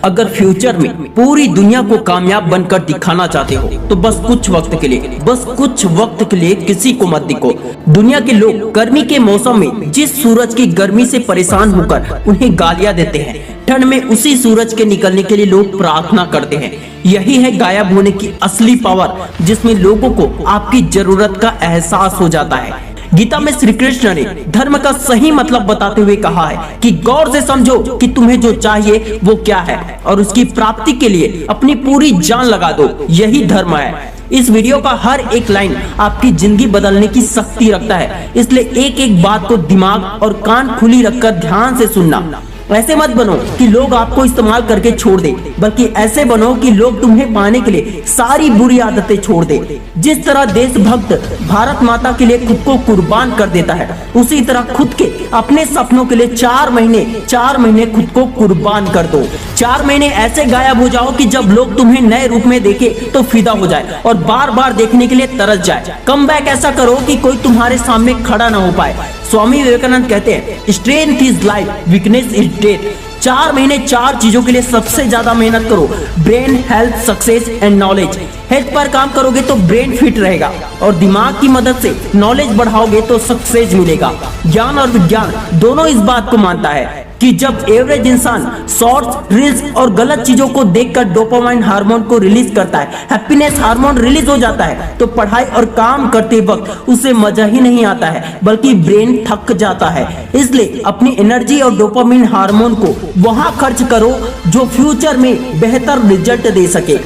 अगर फ्यूचर में पूरी दुनिया को कामयाब बनकर दिखाना चाहते हो तो बस कुछ वक्त के लिए किसी को मत दिखो। दुनिया के लोग गर्मी के मौसम में जिस सूरज की गर्मी से परेशान होकर उन्हें गालियां देते हैं, ठंड में उसी सूरज के निकलने के लिए लोग प्रार्थना करते हैं। यही है गायब होने की असली पावर, जिसमें लोगों को आपकी जरूरत का एहसास हो जाता है। गीता में श्री कृष्ण ने धर्म का सही मतलब बताते हुए कहा है कि गौर से समझो कि तुम्हें जो चाहिए वो क्या है और उसकी प्राप्ति के लिए अपनी पूरी जान लगा दो, यही धर्म है। इस वीडियो का हर एक लाइन आपकी जिंदगी बदलने की शक्ति रखता है, इसलिए एक एक बात को दिमाग और कान खुली रखकर ध्यान से सुनना। ऐसे मत बनो कि लोग आपको इस्तेमाल करके छोड़ दे, बल्कि ऐसे बनो कि लोग तुम्हें पाने के लिए सारी बुरी आदतें छोड़ दे। जिस तरह देशभक्त भारत माता के लिए खुद को कुर्बान कर देता है, उसी तरह खुद के अपने सपनों के लिए 4 महीने खुद को कुर्बान कर दो। 4 महीने ऐसे गायब हो जाओ कि जब लोग तुम्हें नए रूप में देखे तो फिदा हो जाए और बार बार देखने के लिए तरस जाए। कमबैक ऐसा करो कि कोई तुम्हारे सामने खड़ा ना हो पाए। स्वामी विवेकानंद कहते हैं, strength is life, weakness is death. 4 महीने 4 चीजों के लिए सबसे ज्यादा मेहनत करो, brain, health, success and knowledge. Health पर काम करोगे तो ब्रेन फिट रहेगा और दिमाग की मदद से नॉलेज बढ़ाओगे तो सक्सेस मिलेगा। ज्ञान और विज्ञान दोनों इस बात को मानता है कि जब एवरेज इंसान शॉर्ट्स, रील्स और गलत चीजों को देखकर डोपामाइन हार्मोन को रिलीज करता है, हैप्पीनेस हार्मोन रिलीज हो जाता है, तो पढ़ाई और काम करते वक्त उसे मजा ही नहीं आता है, बल्कि ब्रेन थक जाता है। इसलिए अपनी एनर्जी और डोपामाइन हार्मोन को वहां खर्च करो जो फ्यूचर में बेहतर रिजल्ट दे सके।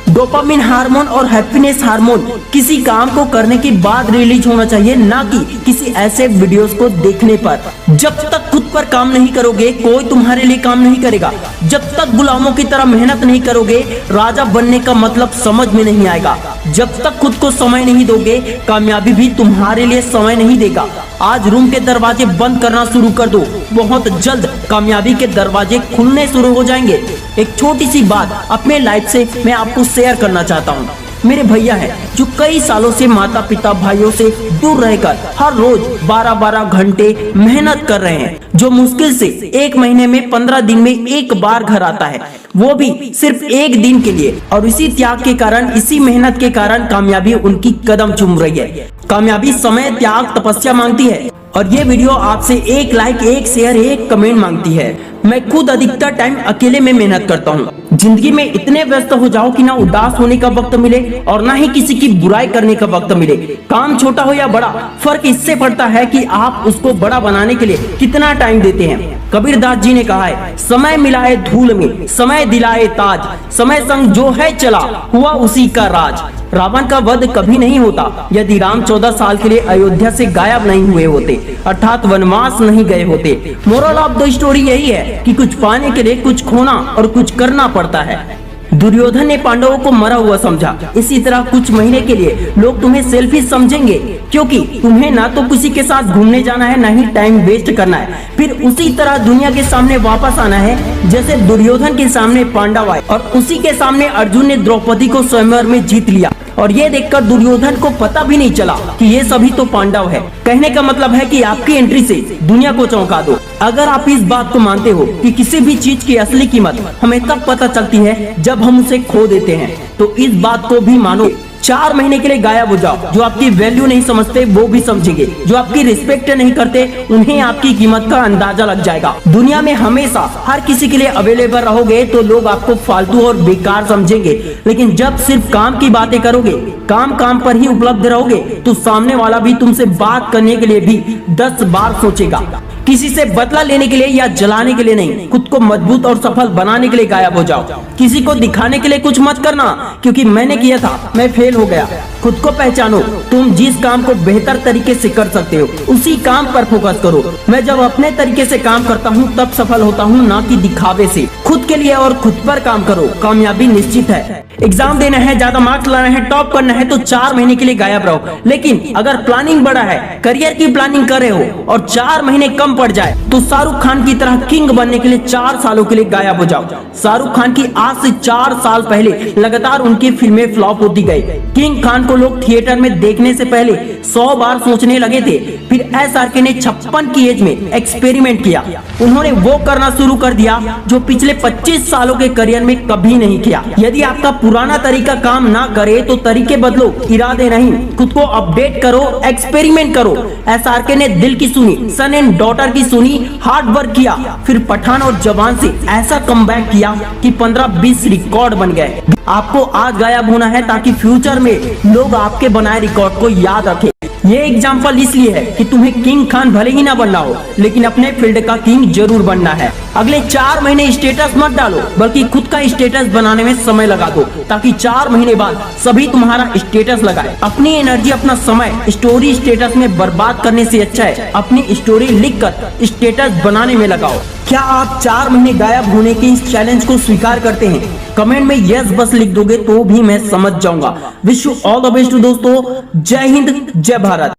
डोपामिन हार्मोन और हैप्पीनेस हार्मोन किसी काम को करने के बाद रिलीज होना चाहिए, ना कि किसी ऐसे वीडियोस को देखने पर। जब तक खुद पर काम नहीं करोगे, कोई तुम्हारे लिए काम नहीं करेगा। जब तक गुलामों की तरह मेहनत नहीं करोगे, राजा बनने का मतलब समझ में नहीं आएगा। जब तक खुद को समय नहीं दोगे, कामयाबी भी तुम्हारे लिए समय नहीं देगा। आज रूम के दरवाजे बंद करना शुरू कर दो, बहुत जल्द कामयाबी के दरवाजे खुलने शुरू हो जाएंगे। एक छोटी सी बात अपने लाइफ से मैं आपको शेयर करना चाहता हूँ। मेरे भैया हैं जो कई सालों से माता पिता भाइयों से दूर रहकर हर रोज 12-12 घंटे मेहनत कर रहे हैं, जो मुश्किल से 1 महीने में 15 दिन में एक बार घर आता है, वो भी सिर्फ 1 दिन के लिए। और इसी त्याग के कारण, इसी मेहनत के कारण कामयाबी उनकी कदम चूम रही है। कामयाबी समय, त्याग, तपस्या मांगती है और ये वीडियो आपसे 1 लाइक, 1 शेयर, 1 कमेंट मांगती है। मैं खुद अधिकतर टाइम अकेले में मेहनत करता हूँ। जिंदगी में इतने व्यस्त हो जाओ कि ना उदास होने का वक्त मिले और ना ही किसी की बुराई करने का वक्त मिले। काम छोटा हो या बड़ा, फर्क इससे पड़ता है कि आप उसको बड़ा बनाने के लिए कितना टाइम देते हैं। कबीरदास जी ने कहा है, समय मिलाए धूल में, समय दिलाए ताज, समय संग जो है चला, हुआ उसी का राज। रावण का वध कभी नहीं होता यदि राम 14 साल के लिए अयोध्या से गायब नहीं हुए होते, अर्थात वनवास नहीं गए होते। मोरल ऑफ द स्टोरी यही है कि कुछ पाने के लिए कुछ खोना और कुछ करना पड़ता है। दुर्योधन ने पांडवों को मरा हुआ समझा, इसी तरह कुछ महीने के लिए लोग तुम्हें सेल्फिश समझेंगे, क्योंकि तुम्हें ना तो किसी के साथ घूमने जाना है, ना ही टाइम वेस्ट करना है। फिर उसी तरह दुनिया के सामने वापस आना है, जैसे दुर्योधन के सामने पांडव आए और उसी के सामने अर्जुन ने द्रौपदी को स्वयंवर में जीत लिया और ये देखकर दुर्योधन को पता भी नहीं चला कि ये सभी तो पांडव है। कहने का मतलब है कि आपकी एंट्री से दुनिया को चौंका दो। अगर आप इस बात को मानते हो कि किसी भी चीज की असली कीमत हमें तब पता चलती है जब हम उसे खो देते हैं, तो इस बात को भी मानो। 4 महीने के लिए गायब हो जाओ। जो आपकी वैल्यू नहीं समझते वो भी समझेंगे, जो आपकी रिस्पेक्ट नहीं करते उन्हें आपकी कीमत का अंदाजा लग जाएगा। दुनिया में हमेशा हर किसी के लिए अवेलेबल रहोगे तो लोग आपको फालतू और बेकार समझेंगे, लेकिन जब सिर्फ काम की बातें करोगे, काम पर ही उपलब्ध रहोगे, तो सामने वाला भी तुमसे बात करने के लिए भी 10 बार सोचेगा। किसी से बदला लेने के लिए या जलाने के लिए नहीं, खुद को मजबूत और सफल बनाने के लिए गायब हो जाओ। किसी को दिखाने के लिए कुछ मत करना, क्योंकि मैंने किया था, मैं फेल हो गया। खुद को पहचानो, तुम जिस काम को बेहतर तरीके से कर सकते हो उसी काम पर फोकस करो। मैं जब अपने तरीके से काम करता हूँ तब सफल होता हूँ, ना कि दिखावे से। खुद के लिए और खुद पर काम करो, कामयाबी निश्चित है। एग्जाम देना है, ज्यादा मार्क्स लाना है, टॉप करना है तो 4 महीने के लिए गायब रहो। लेकिन अगर प्लानिंग बड़ा है, करियर की प्लानिंग कर रहे हो और 4 महीने कम पड़ जाए तो शाहरुख खान की तरह किंग बनने के लिए 4 सालों के लिए गायब हो जाओ। शाहरुख खान की आज से 4 साल पहले लगातार उनकी फिल्में फ्लॉप होती गई। किंग खान को लोग थिएटर में देखने से पहले 100 बार सोचने लगे थे। फिर SRK ने 56 की एज में एक्सपेरिमेंट किया। उन्होंने वो करना शुरू कर दिया जो पिछले 25 सालों के करियर में कभी नहीं किया। यदि आपका पुराना तरीका काम ना करे तो तरीके बदलो, इरादे नहीं। खुद को अपडेट करो, एक्सपेरिमेंट करो। SRK ने दिल की सुनी, सन एंड डॉटर की सुनी, हार्ड वर्क किया, फिर पठान और जवान से ऐसा कमबैक किया कि 15-20 रिकॉर्ड बन गए। आपको आज गायब होना है ताकि फ्यूचर में लोग आपके बनाए रिकॉर्ड को याद रखें। ये एग्जाम्पल इसलिए है कि तुम्हें किंग खान भले ही ना बनना हो, लेकिन अपने फील्ड का किंग जरूर बनना है। अगले 4 महीने स्टेटस मत डालो, बल्कि खुद का स्टेटस बनाने में समय लगा दो, ताकि 4 महीने बाद सभी तुम्हारा स्टेटस लगाए। अपनी एनर्जी, अपना समय स्टोरी स्टेटस में बर्बाद करने से अच्छा है अपनी स्टोरी लिखकर स्टेटस बनाने में लगाओ। क्या आप 4 महीने गायब होने के इस चैलेंज को स्वीकार करते हैं? कमेंट में यस बस लिख दोगे तो भी मैं समझ जाऊंगा। Wish you all the best दोस्तों। जय हिंद, जय भारत।